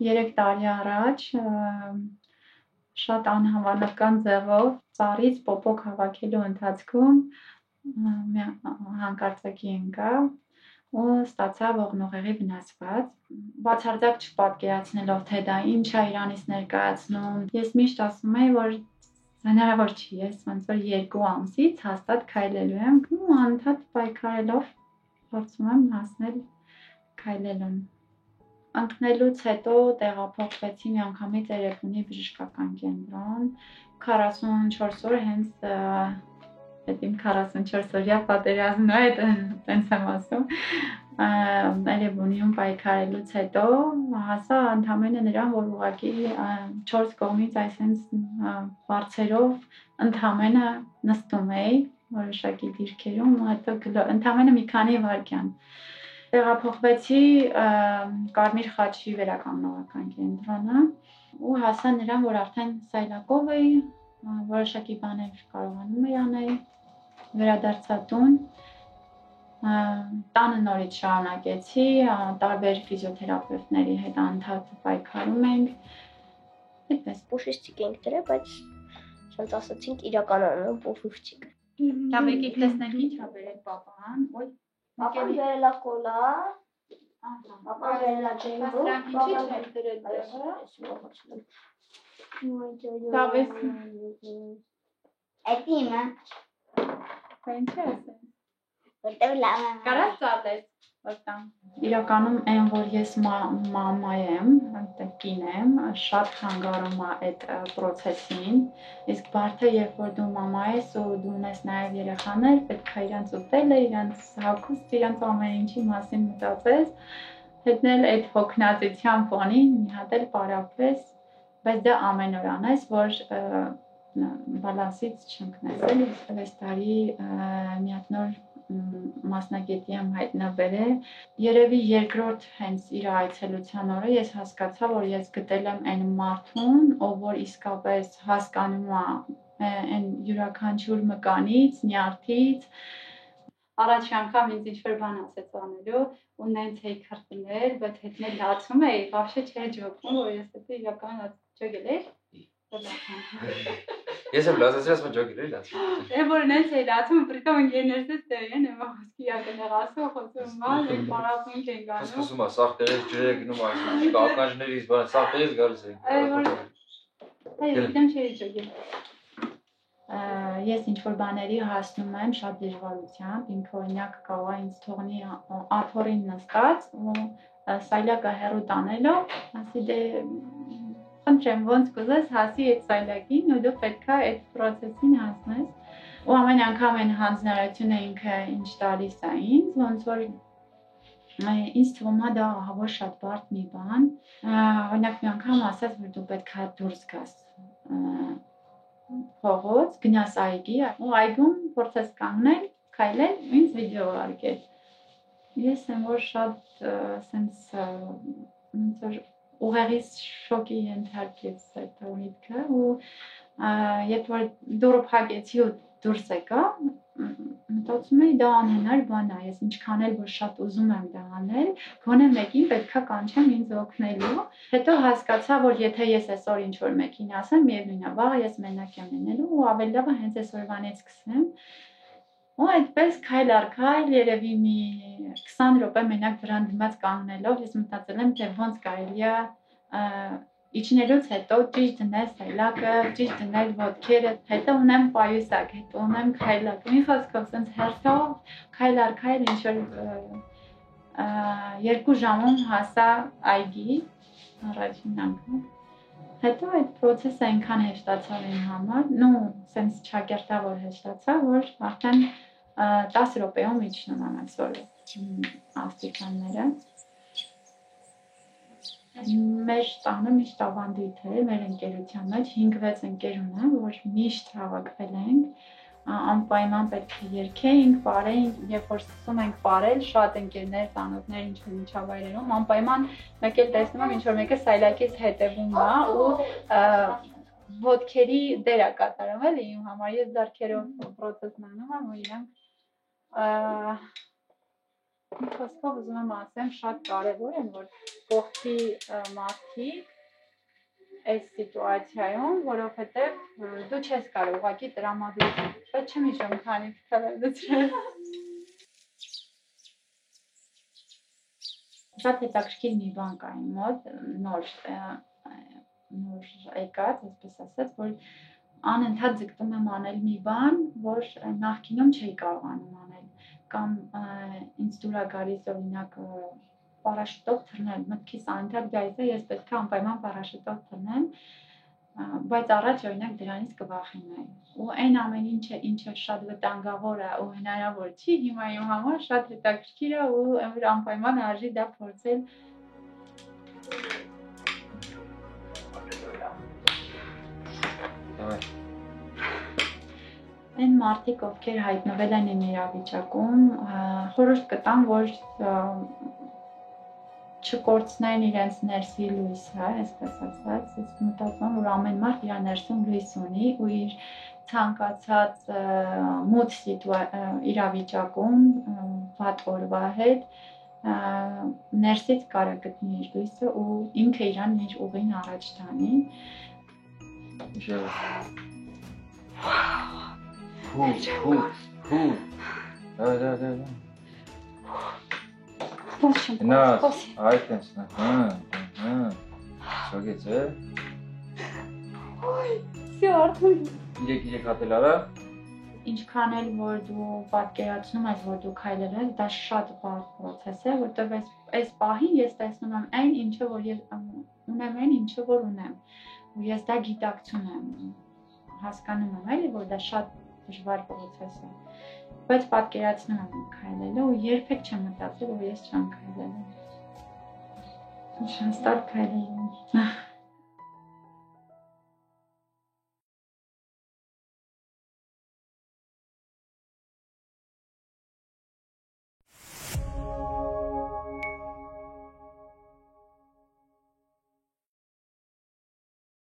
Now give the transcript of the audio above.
3 տարի առաջ շատ անհավանական ձևով ծառից պոպոկ հավաքելու ընթացքում հանկարծակի ընկա ու ստացա ողնուղեղի վնասված։ Բացարձակ չպատկերացնելով, թե դա ինչ է իրանից ներկայացնում, ես միշտ ասում եի, որ հնարավոր չի, ես ոնց որ 2 ամսից հաստատ քայլելու եմ ու անընդհատ պայքարելով փորձում եմ հասնել քայլելուն։ Ընկնելուց հետո տեղափոխվեցի միանգամից Էրեբունի բժշկական կենտրոն 44 օր հենց այդ իմ 44-օրյա պատերազմն է, տենց եմ ասում, Էրեբունիում պայքարելուց հետո հասա ընդամենը նրան, որ ուղղակի 4 կողմից այսենց բարձերով ընդամենը նստում էի որոշակի դիրքերում ու հետո ընդամենը մի քանի վայրկյան տեղափոխվեցի Կարմիր խաչի վերականգնողական կենտրոնը ու հասա նրան, որ արդեն սայլակով էի, որոշակի բաներ կարողանում էի անել, վերադարձա տուն, տանը նորից շարունակեցի, տարբեր ֆիզիոթերապևտների հետ անընդհատ պայքարում ենք, այդպես Պուշիստիկ ենք դրել, բայց ոնց ասացինք իրականում պուշիստիկ։ Դա եկեք տեսնենք ինչ ա բերել պապան, ոյ Պապան բերել է կոլա, պապան բերել է ջենգո, ինչի՞ չեք դրել դեղը։ Դավես Այդ իմը։ Ինչ է ասել։ Որտեղ լավ է։ Կարաս ծատես, որտամ։ Իրականում այն, որ ես մամա եմ, այնտեղ կին եմ, շատ խանգարում է այդ process-ին, իսկ բարդը երբ որ դու մամա ես ու դու ունես նաև երեխաներ, պետք է իրանց ուտելը, իրանց հագուստ, իրանց ամեն ինչի մասին մտածես, հետնել այդ հոգնածության ֆոնին մի հատ էլ պարապես, բայց դա ամեն օր անես, որ բալանսից չընկնես, էլի, այս տարի մի հատ նոր մասնագետի եմ հայտնաբերել, երևի երկրորդ հենց իր այցելության օրը ես հասկացա, որ ես գտել եմ այն մարդուն, ով որ իսկապես հասկանում է այն յուրաքանչյուր մկանից, նյարդից, առաջի անգամ ինձ ինչ-որ բան ասեց անելու ու նենց էի քրտինել, բայց հետնել լացում էի, вообще չէր ջոկում, որ ես դա իրական ջոգել էի։ Ես եմ լացացրել, ասում ջոգել էի լացում։ Է որ նենց էի լացում, պրիտոմ ընկերներս դերեն, եմ խոսքի ակնեղասու, խոսում մա, մենք պարապինք ենք անում։ Խոսում է, սաղ տեղից ջրեր է գնում, ասում, ականջներից, բան, սաղ տեղից գալիս ենք։ Այո, դեմ չէի ջոգել։ Ես ինչ-որ բաների հասնում եմ շատ դժվարությամբ, ինքը օրինակ կարող է ինձ թողնի աթոռին նստած ու սայլակը հեռու տանելով, ասի դե խնդրեմ ոնց կուզես հասի այդ սայլակին ու դու պետք է այդ process-ին հասնես ու ամեն անգամ այն հանձնարարությունը ինքը ինչ տալիս է ինձ, ոնց որ ինձ թվում է դա ահավոր շատ բարդ մի բան, օրինակ մի անգամ ասաց, որ դու պետք է դուրս գաս փողոց, գնաս այգի ու այգում փորձես կանգնել, քայլել ու ինձ վիդեո ուղարկել։ Ես եմ որ շատ սենց ոնց որ ուղեղից շոկի ենթարկեց այդ միտքը ու երբ որ դուրը փակեցի ու դուրս եկա, մտածում էի դա անհնար բան է, ես ինչքան էլ որ շատ ուզում եմ դա անել, գոնե մեկին պետքա կանչեմ ինձ օգնելու։ Հետո հասկացա, որ եթե ես այսօր ինչ-որ մեկին ասեմ, միևնույն է, վաղը ես մենակ եմ լինելու ու ավելի լավ է հենց այսօրվանից սկսեմ։ Ու այդպես քայլ առ քայլ, երևի մի 20 րոպե մենակ դրան դիմաց կանգնելով, ես մտածել եմ, թե ոնց կարելի է իջնելուց հետո ճիշտ դնել սայլակը, ճիշտ դնել ոտքերը, հետո ունեմ պայուսակ, հետո ունեմ քայլակ։ Մի խոսքով սենց հերթով քայլ առ քայլ ինչ-որ 2 ժամում հասա այգի առաջին անգամ։ Հետո այդ process-ը այնքան հեշտացավ իմ համար, նու սենց չակերտավոր հեշտացավ, որ արդեն 10 րոպեում իջնում եմ այսօր աստիճանները։ Մեր տանը միշտ ավանդույթ է, մեր ընկերության մեջ 5-6 ընկեր ունեմ, որ միշտ հավաքվել ենք, անպայման պետք է երգեինք, պարեինք, երբ որ սկսում ենք պարել, շատ ընկերներ, ծանոթներ ինչ-որ միջավայրերում, անպայման մեկ էլ տեսնում եմ ինչ-որ մեկը սայլակից հետևում է ու ոտքերի դեր է կատարում էլի իմ համար, ես ձեռքերով process-ն անում եմ ու իրանք Խոսքով ուզում եմ ասեմ, շատ կարևոր է, որ կողքի մարդիկ այս սիտուացիայում, որովհետև դու չես կարող ուղղակի տրամադրություն, բայց չեմ հիշում քանի թվերդուցրել։ Շատ հետաքրքիր մի բան կա իմ մոտ, նոր եկած, այսպես ասած, որ անընդհատ ձգտում եմ անել մի բան, որ նախկինում չէի կարողանում անել, կամ ինձ դուր է գալիս օրինակ պարաշուտով թռնել, մտքիս անընդհատ գալիս է, ես պետք է անպայման պարաշուտով թռնեմ, բայց առաջ օրինակ դրանից կվախենայի։ Ու այն ամեն ինչը շատ վտանգավոր է ու հնարավոր չի, հիմա իմ համար շատ հետաքրքիր է ու որ անպայման արժի դա փորձել։ Այն մարդիկ, ովքեր հայտնվել են իմ իրավիճակում, խորհուրդ կտամ, որ չկորցնեն իրենց ներսի լույսը, այսպես ասած, ես մտածում եմ, որ ամեն մարդ իր ներսում լույս ունի ու իր ցանկացած մութ իրավիճակում վատ օրվա հետ ներսից կարա գտնի իր լույսը ու ինքը իրան իր ուղին առաջ տանի։ Այդտենց շոգեց է։ Всё, արդեն 3 հատել արա։ Ինչքան էլ որ դու պատկերացնում ես, որ դու քայլել ես, դա շատ բարդ process է, որտեղ այս պահին ես տեսնում եմ այն, ինչը որ ես ունեմ, այն ինչը որ ունեմ։ Ու ես դա գիտակցում եմ, հասկանում եմ, էլի, որ դա շատ դժվար process է։ Բայց պատկերացնում եմ քայլելը ու երբեք չեմ մտածել, որ ես չեմ քայլել։ Շանստար քայլել եմ։